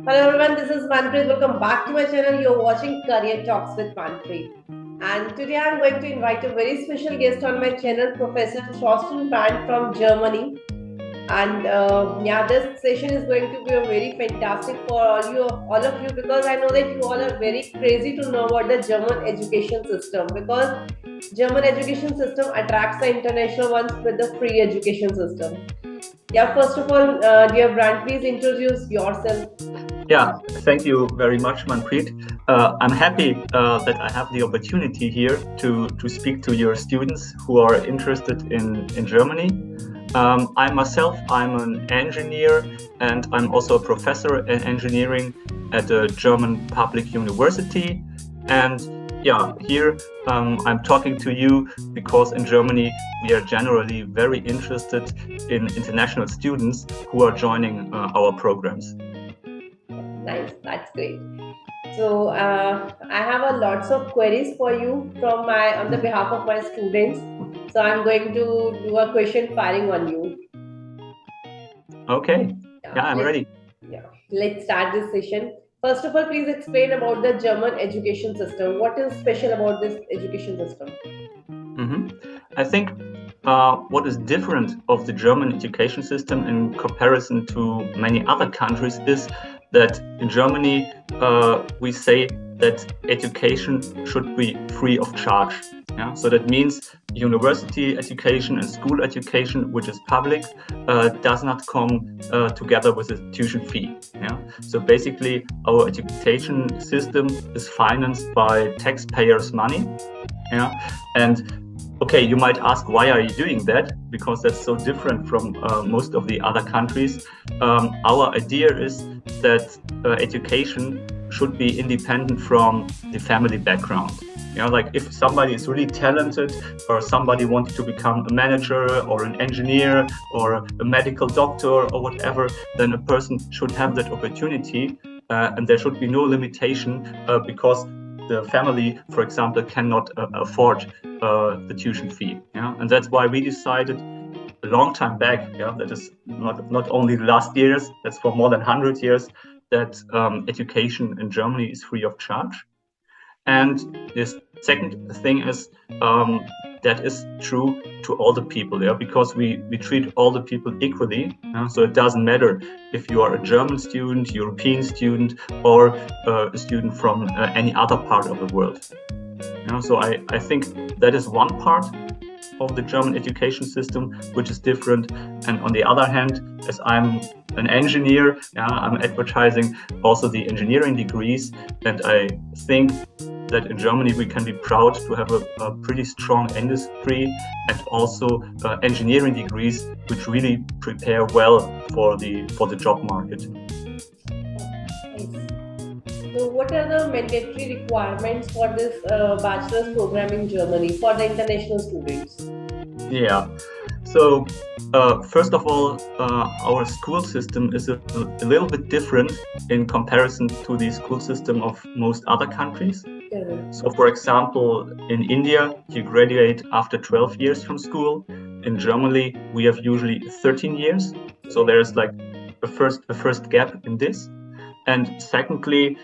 Hello everyone, this is Manpreet. Welcome back to my channel. You're watching Career Talks with Manpreet. And today I'm going to invite a very special guest on my channel, Professor Thorsten Brandt from Germany. And yeah, this session is going to be a very fantastic for all of you, because I know that you all are very crazy to know about the German education system, because German education system attracts the international ones with the free education system. Yeah, first of all, dear Brandt, please introduce yourself. Yeah, thank you very much, Manpreet. I'm happy that I have the opportunity here to speak to your students who are interested in Germany. I myself, I'm an engineer, and I'm also a professor in engineering at a German public university. And yeah, here I'm talking to you because in Germany we are generally very interested in international students who are joining our programs. Nice, that's great. So I have a lots of queries for you from my on the behalf of my students. So I'm going to do a question firing on you. Okay, Yeah, yeah, I'm ready. let's start this session. First of all, please explain about the German education system. What is special about this education system? I think what is different of the German education system in comparison to many other countries is that in Germany we say that education should be free of charge. Yeah? So that means university education and school education, which is public, does not come together with a tuition fee. Yeah? So basically, our education system is financed by taxpayers' money. Yeah? And okay, you might ask, why are you doing that? Because that's so different from most of the other countries. Our idea is that education should be independent from the family background. You know, like if somebody is really talented, or somebody wants to become a manager or an engineer or a medical doctor or whatever, then a person should have that opportunity, and there should be no limitation because the family, for example, cannot afford the tuition fee. Yeah? And that's why we decided a long time back, yeah, that is not only the last years, that's for more than 100 years, that education in Germany is free of charge. And the second thing is that is true to all the people there, because we treat all the people equally. So it doesn't matter if you are a German student, European student, or a student from any other part of the world. So I think that is one part of the German education system which is different. And on the other hand, as I'm an engineer, I'm advertising also the engineering degrees, and I think that in Germany we can be proud to have a pretty strong industry and also engineering degrees which really prepare well for the job market. So, what are the mandatory requirements for this bachelor's program in Germany for the international students? Yeah. So first of all, our school system is a little bit different in comparison to the school system of most other countries. So for example, in India, you graduate after 12 years from school. In Germany, we have usually 13 years. So there's like a first gap in this. And secondly,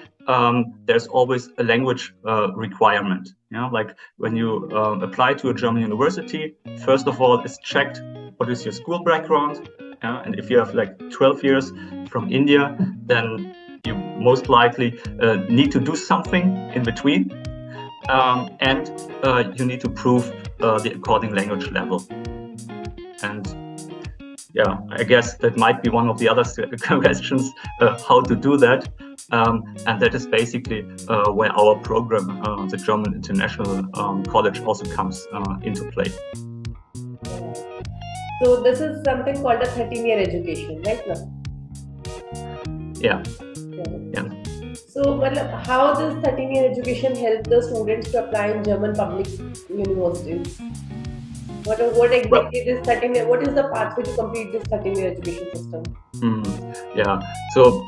there's always a language requirement. Like when you apply to a German university, first of all, it's checked what is your school background. And if you have like 12 years from India, then you most likely need to do something in between. And you need to prove the according language level. And yeah, I guess that might be one of the other questions, how to do that. And that is basically where our program, the German International College, also comes into play. So this is something called a 13-year education, right now? Yeah. So how does 13-year education help the students to apply in German public universities? What exactly this 13-year, what is the pathway to complete this 13-year education system? Yeah, so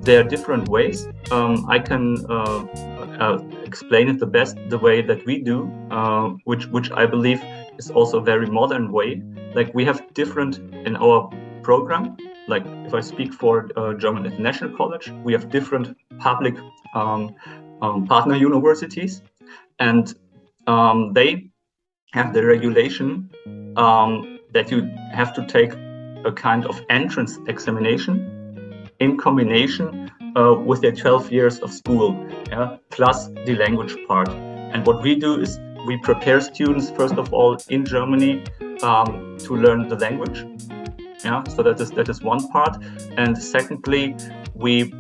there are different ways. I can explain it the way that we do, which I believe is also a very modern way. Like we have different in our program. like if I speak for German International College, we have different public partner universities, and they have the regulation that you have to take a kind of entrance examination in combination with their 12 years of school, plus the language part. And what we do is we prepare students, first of all, in Germany to learn the language. So that is one part. And secondly, we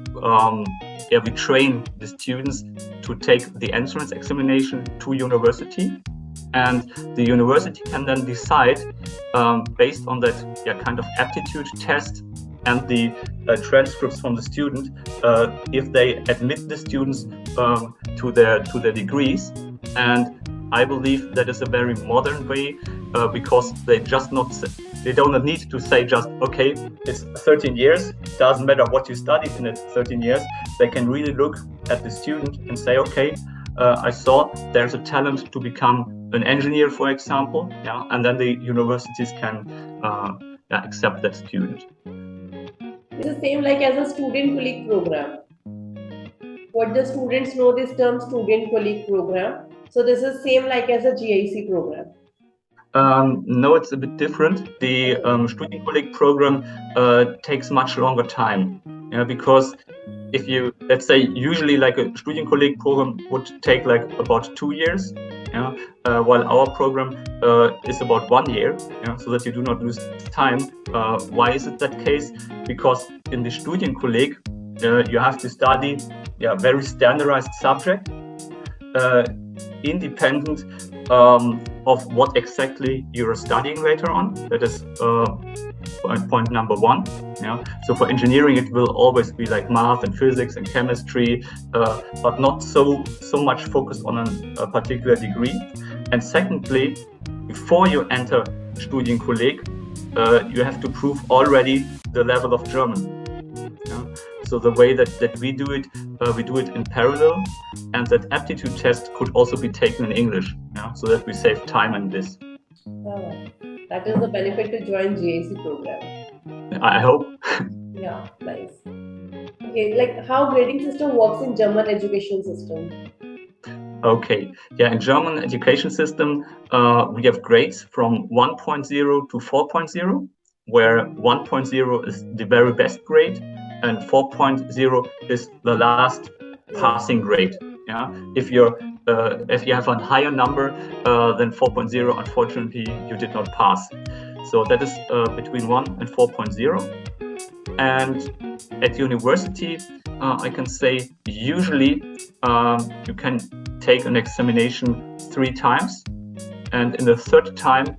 train the students to take the entrance examination to university. And the university can then decide, based on that kind of aptitude test and the transcripts from the student, if they admit the students to their degrees. And I believe that is a very modern way, because they don't need to say just, okay, it's 13 years, doesn't matter what you studied in it 13 years. They can really look at the student and say, okay, I saw there's a talent to become an engineer, for example, and then the universities can accept that student. It's the same like as a student colleague program. What the students know this term student colleague program. So this is same like as a GIC program. No, it's a bit different. The Studienkolleg program takes much longer time, because if you, let's say, usually like a Studienkolleg program would take like about 2 years, while our program is about 1 year, so that you do not lose time. Why is it that case? Because in the Studienkolleg, you have to study very standardized subject, independent of what exactly you're studying later on. That is point number one. So for engineering, it will always be like math and physics and chemistry, but not so much focused on a particular degree. And secondly, before you enter Studienkolleg, you have to prove already the level of German. So the way that we do it in parallel, and that aptitude test could also be taken in English, so that we save time in this. That is the benefit to join GIC program. I hope. Yeah, nice. Okay, like how grading system works in German education system? Okay, in German education system, we have grades from 1.0 to 4.0, where 1.0 is the very best grade, and 4.0 is the last passing grade. If you have a higher number than 4.0, unfortunately, you did not pass. So that is between 1 and 4.0. And at university, I can say usually you can take an examination 3 times, and in the third time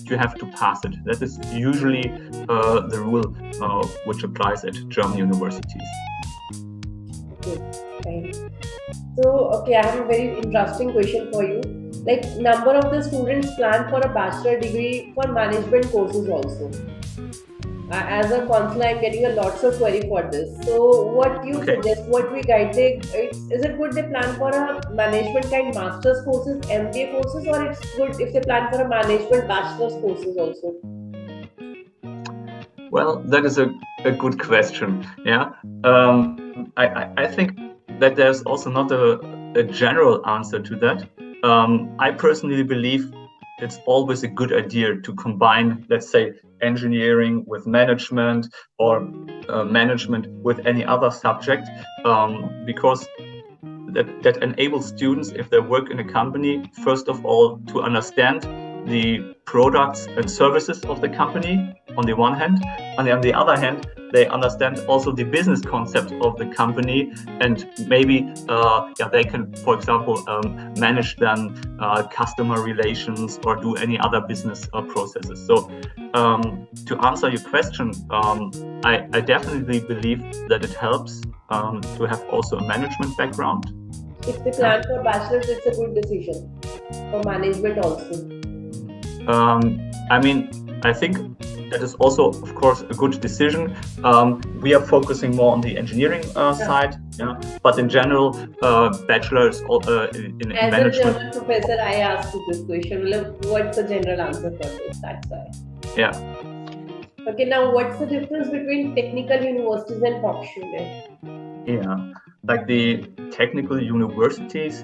you have to pass it. That is usually the rule which applies at German universities. Okay. So, I have a very interesting question for you. Like, number of the students plan for a bachelor degree for management courses also. As a counselor, I'm getting a lots of query for this. So, what you suggest? What we guide? Is it good they plan for a management kind master's courses, MBA courses, or it's good if they plan for a management bachelor's courses also? Well, that is a good question. I think that there's also not a general answer to that. I personally believe it's always a good idea to combine, let's say, engineering with management, or management with any other subject, because that enables students, if they work in a company, first of all, to understand the products and services of the company on the one hand, and on the other hand, they understand also the business concept of the company, and maybe they can, for example, manage then customer relations or do any other business processes. So to answer your question, I definitely believe that it helps to have also a management background. If they plan for bachelor's, it's a good decision for management also. I think that is also, of course, a good decision. We are focusing more on the engineering side, but in general, bachelor's in As management. As a German professor, I asked you this question. What's the general answer for this? That's why. Yeah. Okay, now what's the difference between technical universities and Hochschule? Yeah, like the technical universities,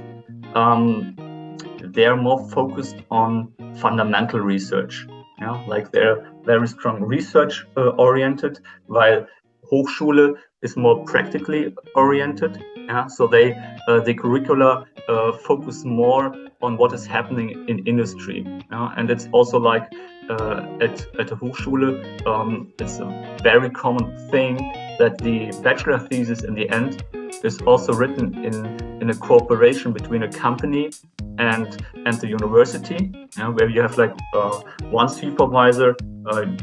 they are more focused on fundamental research. Yeah, like they're very strong research oriented, while Hochschule is more practically oriented. Yeah, so the curricula focus more on what is happening in industry. Yeah, and it's also like at a Hochschule, it's a very common thing that the bachelor thesis in the end is also written in a cooperation between a company and the university, where you have like one supervisor,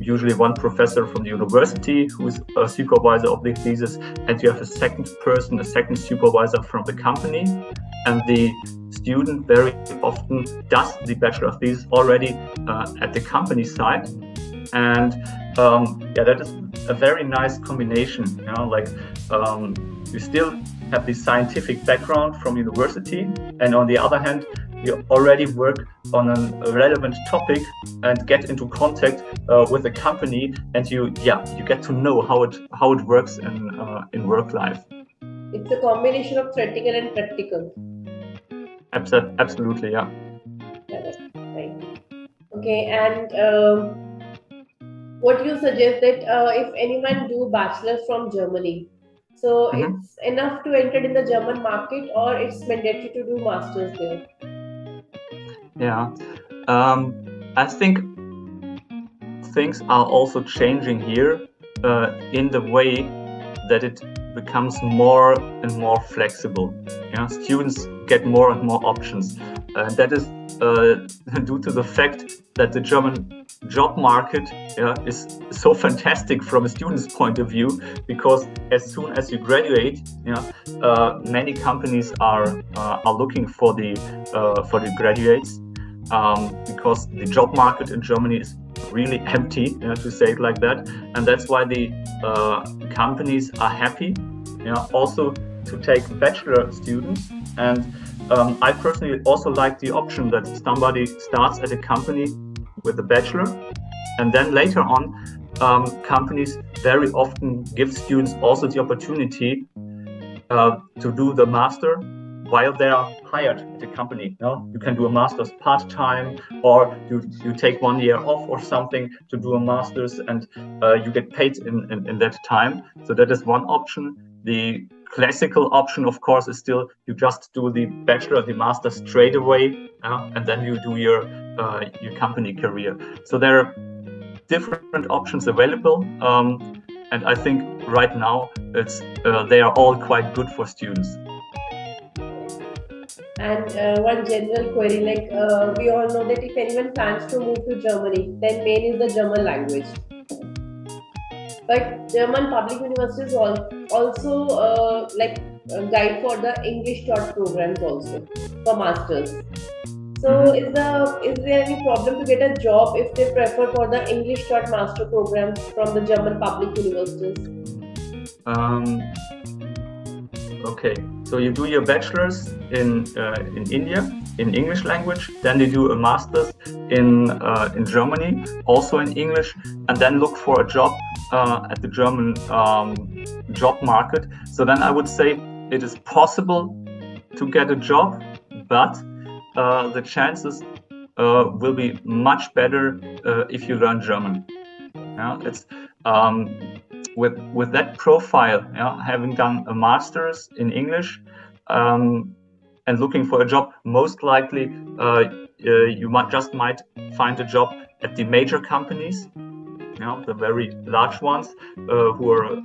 usually one professor from the university who is a supervisor of the thesis, and you have a second person, a second supervisor from the company, and the student very often does the bachelor thesis already at the company side. And yeah, that is a very nice combination. Like you still have the scientific background from university, and on the other hand, you already work on a relevant topic and get into contact with the company, and you get to know how it works in work life. It's a combination of theoretical and practical. Absolutely, yeah. Correct. Right. Okay, and what you suggest that if anyone do bachelor from Germany, so it's enough to enter in the German market, or it's mandatory to do masters there? Yeah, I think things are also changing here in the way that it becomes more and more flexible. Students get more and more options. That is due to the fact that the German job market is so fantastic from a student's point of view, because as soon as you graduate, many companies are looking for the graduates, because the job market in Germany is really empty, to say it like that, and that's why the companies are happy, also to take bachelor students. And I personally also like the option that somebody starts at a company with a bachelor, and then later on, companies very often give students also the opportunity to do the master while they are hired at the company. You can do a master's part-time, or you take 1 year off or something to do a master's, and you get paid in that time. So that is one option. The classical option, of course, is still you just do the bachelor, the master straight away, and then you do your company career. So there are different options available, and I think right now they are all quite good for students. And one general query, like we all know that if anyone plans to move to Germany, then main is the German language. But German public universities also guide for the English taught programs also for masters. So is there any problem to get a job if they prefer for the English taught master programs from the German public universities? Okay, so you do your bachelor's in India in English language, then you do a master's in Germany, also in English, and then look for a job at the German job market. So then I would say it is possible to get a job, but the chances will be much better if you learn German. It's with that profile, having done a master's in English and looking for a job, most likely you might find a job at the major companies, the very large ones who are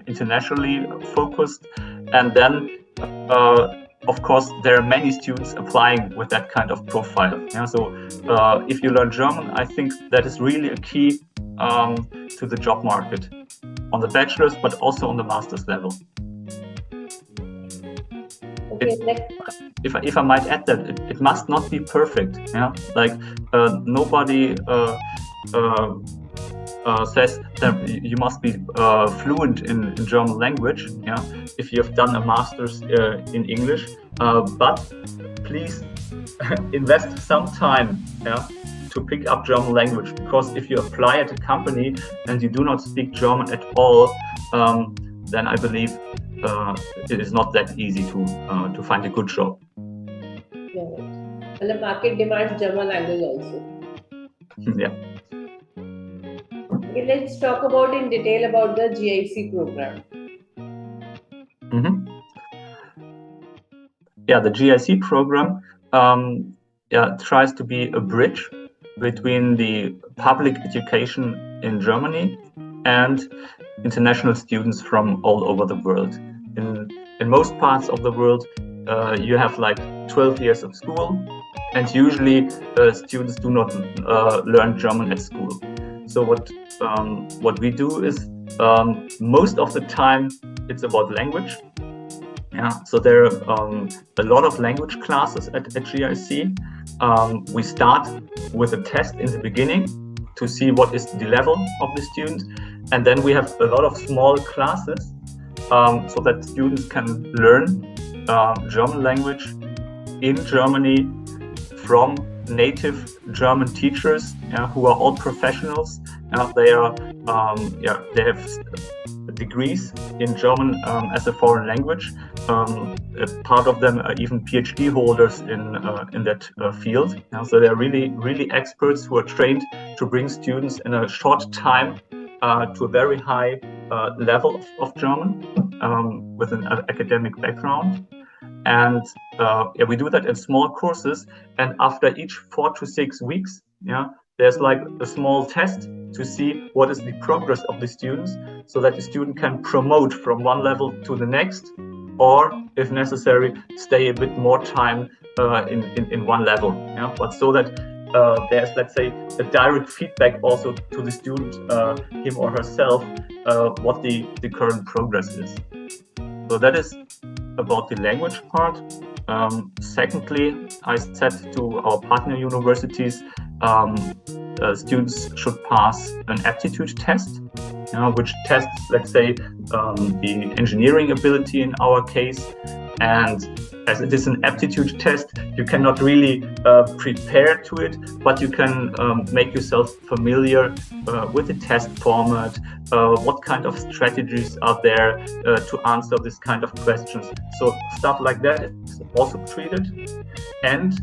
internationally focused, and then of course there are many students applying with that kind of profile. So if you learn German, I think that is really a key to the job market on the bachelor's, but also on the master's level. Okay, if I might add that it must not be perfect. Like nobody says that you must be fluent in German language, if you have done a master's in English, but please invest some time to pick up German language, because if you apply at a company and you do not speak German at all, then I believe it is not that easy to find a good job. Yeah. And the market demands German language also. Yeah. Okay, let's talk about in detail about the GIC program. Yeah, the GIC program tries to be a bridge between the public education in Germany and international students from all over the world. In most parts of the world, you have like 12 years of school, and usually students do not learn German at school. So what we do is most of the time it's about language. Yeah, so there are a lot of language classes at GIC. We start with a test in the beginning to see what is the level of the student, and then we have a lot of small classes so that students can learn German language in Germany from native German teachers who are all professionals. They have degrees in German as a foreign language. Part of them are even PhD holders in that field. So they're really experts who are trained to bring students in a short time to a very high level of German with an academic background. And we do that in small courses. And after each 4 to 6 weeks, there's like a small test to see what is the progress of the students, so that the student can promote from one level to the next, or if necessary, stay a bit more time in one level. But so that there's, let's say, a direct feedback also to the student, him or herself, what the current progress is. So that is about the language part. Secondly, I said to our partner universities, students should pass an aptitude test, which tests, let's say, the engineering ability in our case. And as it is an aptitude test, you cannot really prepare to it, but you can make yourself familiar with the test format, what kind of strategies are there to answer this kind of questions. So stuff like that is also treated. And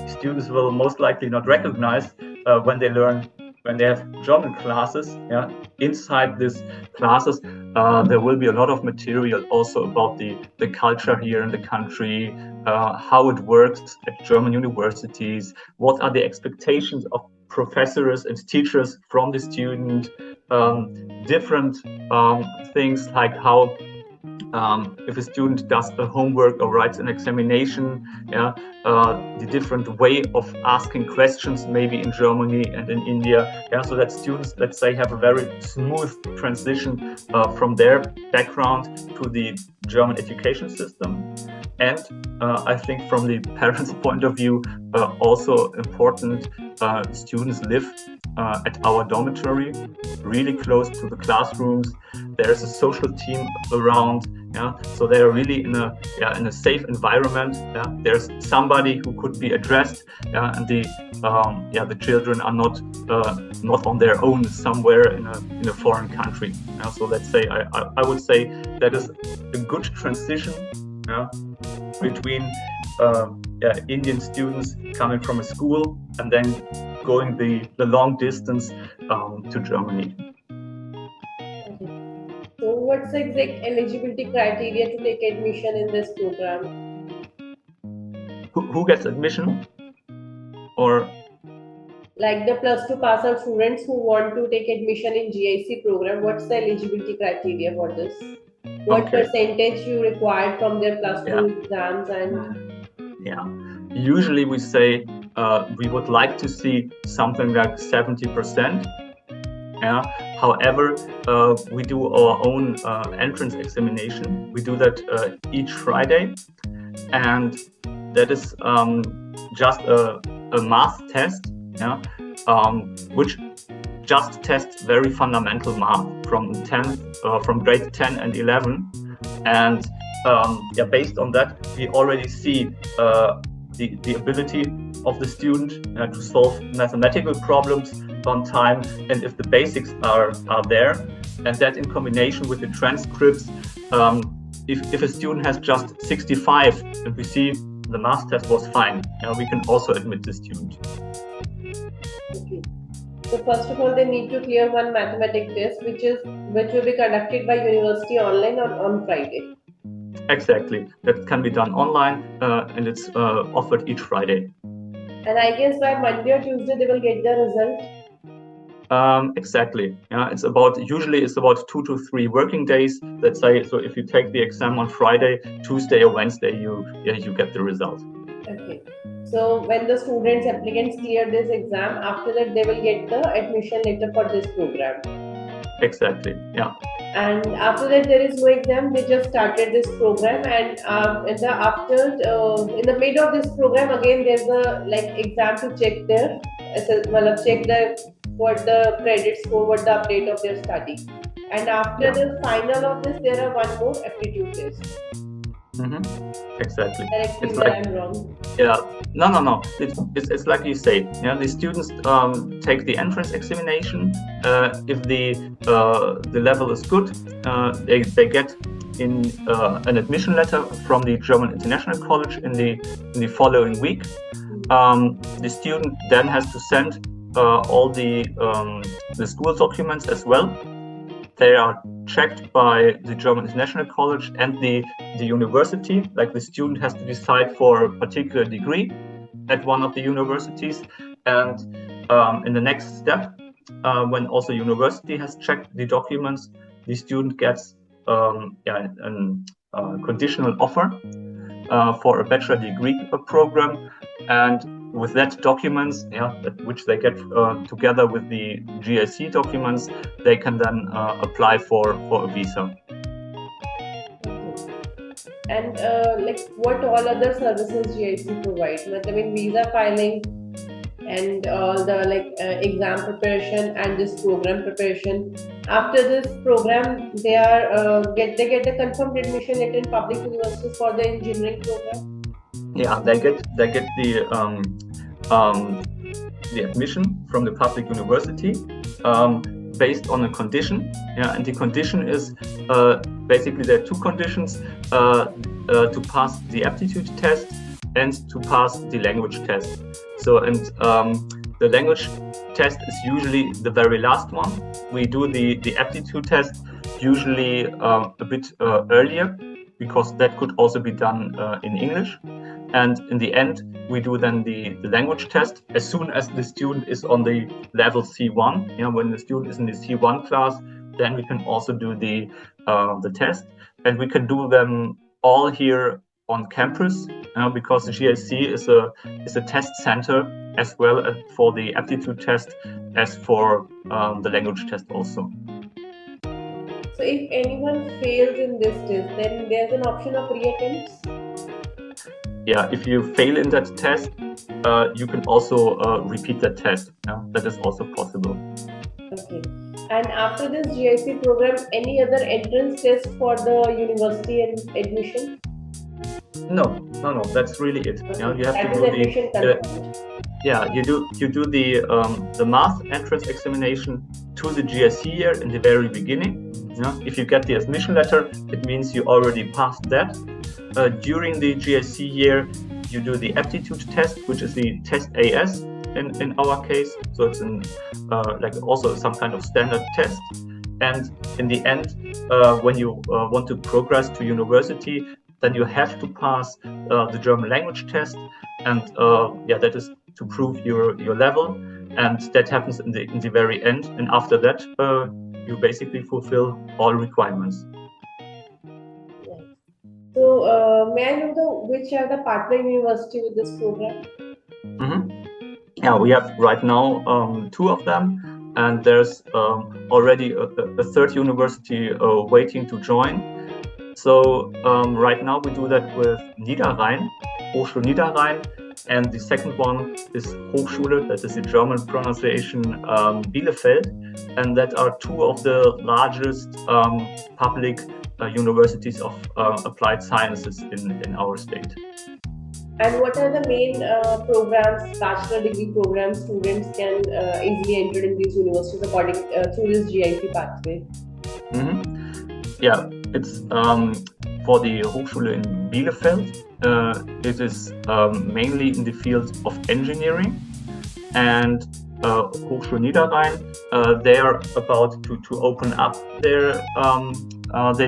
students will most likely not recognize when they have German classes. Inside these classes, there will be a lot of material also about the culture here in the country, how it works at German universities, what are the expectations of professors and teachers from the student, different things like how if a student does a homework or writes an examination, the different way of asking questions maybe in Germany and in India, so that students, let's say, have a very smooth transition from their background to the German education system. And I think from the parents' point of view, also important, students live at our dormitory, really close to the classrooms. There's a social team around, so they are really in a safe environment. There's somebody who could be addressed, and the children are not on their own somewhere in a foreign country. So let's say I would say that is a good transition between Indian students coming from a school and then going the long distance to Germany. So what's the exact eligibility criteria to take admission in this program? Who gets admission? Or like the +2 pass out students who want to take admission in GIC program, what's the eligibility criteria for this? What percentage you required from their +2 exams? And usually we say we would like to see something like 70%. However, we do our own entrance examination. We do that each Friday, and that is just a math test, which just tests very fundamental math from grade 10 and 11, and based on that we already see the ability of the student to solve mathematical problems on time, and if the basics are there, and that in combination with the transcripts, if a student has just 65 and we see the math test was fine, we can also admit the student. Okay. So first of all, they need to clear one mathematics test, which will be conducted by university online on Friday. Exactly, that can be done online, and it's offered each Friday. And I guess by Monday or Tuesday they will get the result. Exactly. Yeah, usually it's about 2 to 3 working days. Let's say, so if you take the exam on Friday, Tuesday or Wednesday, you get the result. Okay. So when the applicants clear this exam, after that they will get the admission letter for this program. Exactly. Yeah. And after that there is no exam. They just started this program, and in the middle of this program again there's a exam to check what the credit score, what the update of their study. And after the final of this, there are one more aptitude test. Exactly. Correct me It's where I'm wrong. Yeah, no. It's like you say. Yeah, the students take the entrance examination. If the level is good, they get in an admission letter from the German International College in the following week. The student then has to send all the school documents as well. They are checked by the German International College and the university. Like, the student has to decide for a particular degree at one of the universities, and in the next step, when also university has checked the documents, the student gets a conditional offer for a bachelor degree program, and with that documents, which they get together with the GIC documents, they can then apply for a visa. And what all other services GIC provides? I mean, visa filing and all the exam preparation and this program preparation. After this program, they get the confirmed admission letter in public universities for the engineering program. Yeah, they get the admission from the public university based on a condition. Yeah, and the condition is basically there are two conditions: to pass the aptitude test and to pass the language test. So, and the language test is usually the very last one. We do the aptitude test usually a bit earlier, because that could also be done in English. And in the end, we do then the language test as soon as the student is on the level C1. When the student is in the C1 class, then we can also do the test, and we can do them all here on campus, because the GIC is a test center as well for the aptitude test as for the language test also. So if anyone fails in this test, then there's an option of reattempts? Yeah, if you fail in that test, you can also repeat that test. That is also possible. Okay. And after this GIC program, any other entrance test for the university and admission? No. That's really it. Okay. You have That to do admission confirmed. you do the math entrance examination to the GIC year in the very beginning. If you get the admission letter, it means you already passed that. During the GIC year, you do the aptitude test, which is the test AS in our case. So it's also some kind of standard test. And in the end, when you want to progress to university, then you have to pass the German language test, and that is to prove your level, and that happens in the very end. And after that, you basically fulfill all requirements. So, may I know which are the partner university with this program? Yeah, we have right now 2 of them, and there's already a third university waiting to join. So right now we do that with Niederrhein, Hochschule Niederrhein, and the second one is Hochschule, that is the German pronunciation, Bielefeld, and that are 2 of the largest public universities of applied sciences in our state. And what are the main programs, bachelor degree programs students can easily enter in these universities according through this GIC pathway? Yeah, it's for the Hochschule in Bielefeld. It is mainly in the field of engineering, and Hochschule Niederrhein, they are about to open up their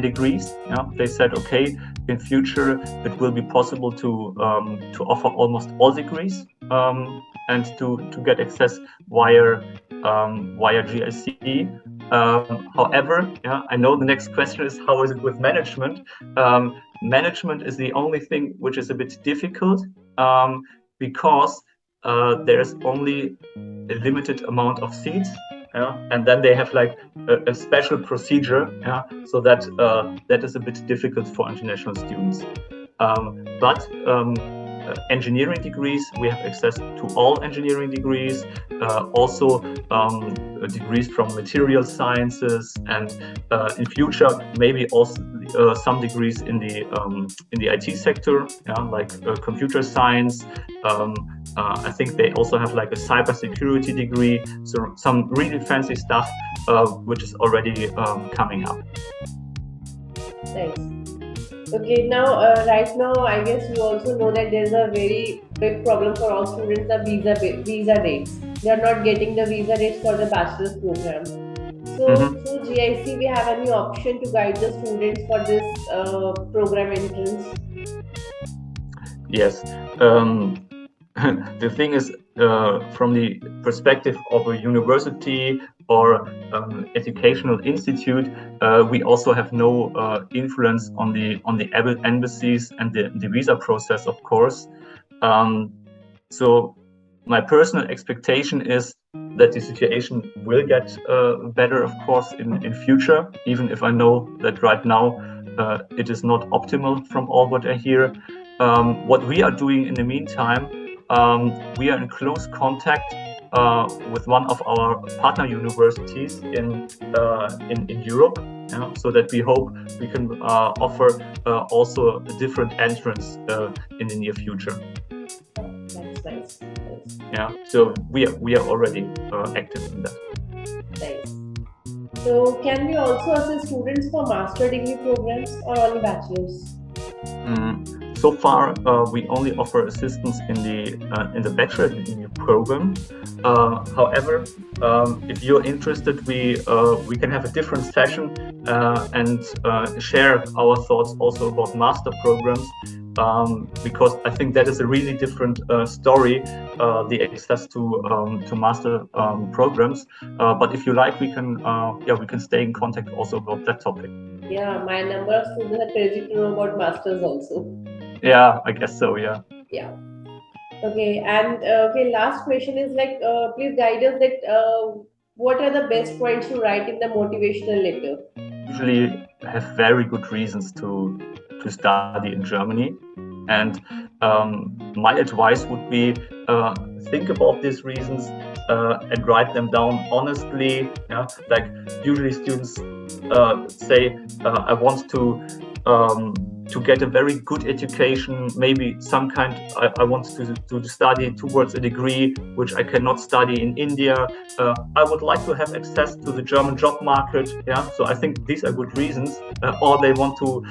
degrees. Yeah? They said, okay, in future it will be possible to offer almost all degrees and to get access via GIC. However, yeah, I know the next question is how is it with management? Management is the only thing which is a bit difficult because there's only a limited amount of seats, yeah, and then they have like a special procedure, yeah, so that that is a bit difficult for international students. But engineering degrees, we have access to all engineering degrees, also degrees from material sciences, and in future maybe also some degrees in the IT sector, yeah, like computer science. I think they also have like a cybersecurity degree, so some really fancy stuff which is already coming up. Nice. Okay, now right now I guess you also know that there's a very big problem for all students, the visa dates. They are not getting the visa dates for the bachelor's program. So through GIC, we have any option to guide the students for this program entrance? Yes. The thing is, from the perspective of a university or educational institute, we also have no influence on the embassies and the visa process, of course. So my personal expectation is that the situation will get better, of course, in future, even if I know that right now it is not optimal from all what I hear. What we are doing in the meantime, we are in close contact with one of our partner universities in Europe, so that we hope we can offer also a different entrance in the near future. Nice. Yeah, so we are already active in that. Nice. So can we also assist students for master degree programs or only bachelor's? So far, we only offer assistance in the Bachelor degree program. However, if you're interested, we can have a different session and share our thoughts also about master programs, because I think that is a really different story, the access to master programs. But if you like, we can stay in contact also about that topic. Yeah, my number of students are crazy to know about masters also. Yeah, I guess so. Yeah. Yeah. Okay, and last question is like, please guide us that what are the best points to write in the motivational letter? Usually have very good reasons to study in Germany, and my advice would be think about these reasons and write them down honestly. Yeah, like usually students say, I want to get a very good education, maybe some kind, I want to study towards a degree which I cannot study in India. I would like to have access to the German job market. Yeah, so I think these are good reasons. Or they want to,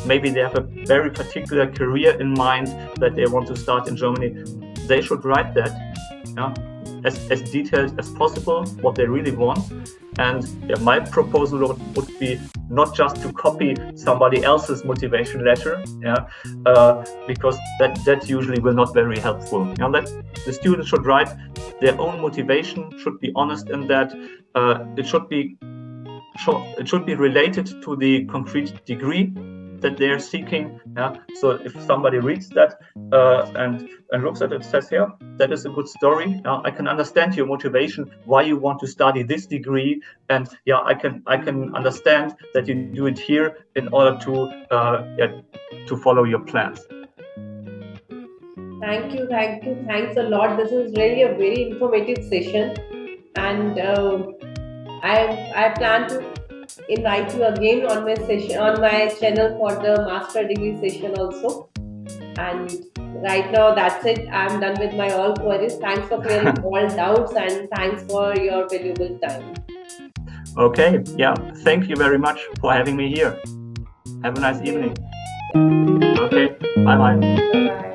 maybe they have a very particular career in mind that they want to start in Germany. They should write that, yeah, as detailed as possible, what they really want. And yeah, my proposal would be not just to copy somebody else's motivation letter, yeah, because that usually will not be very helpful. You know, that the students should write their own motivation, should be honest in that. It should be related to the concrete degree that they are seeking. Yeah. So if somebody reads that and looks at it, says, "Yeah, that is a good story. I can understand your motivation, why you want to study this degree, and yeah, I can understand that you do it here in order to follow your plans." Thank you, thanks a lot. This is really a very informative session, and I plan to invite you again on my channel for the master degree session also. And right now, that's it. I'm done with my all queries. Thanks for clearing all doubts and thanks for your valuable time. Okay, yeah, thank you very much for having me here. Have a nice evening. Okay, bye-bye. Bye bye.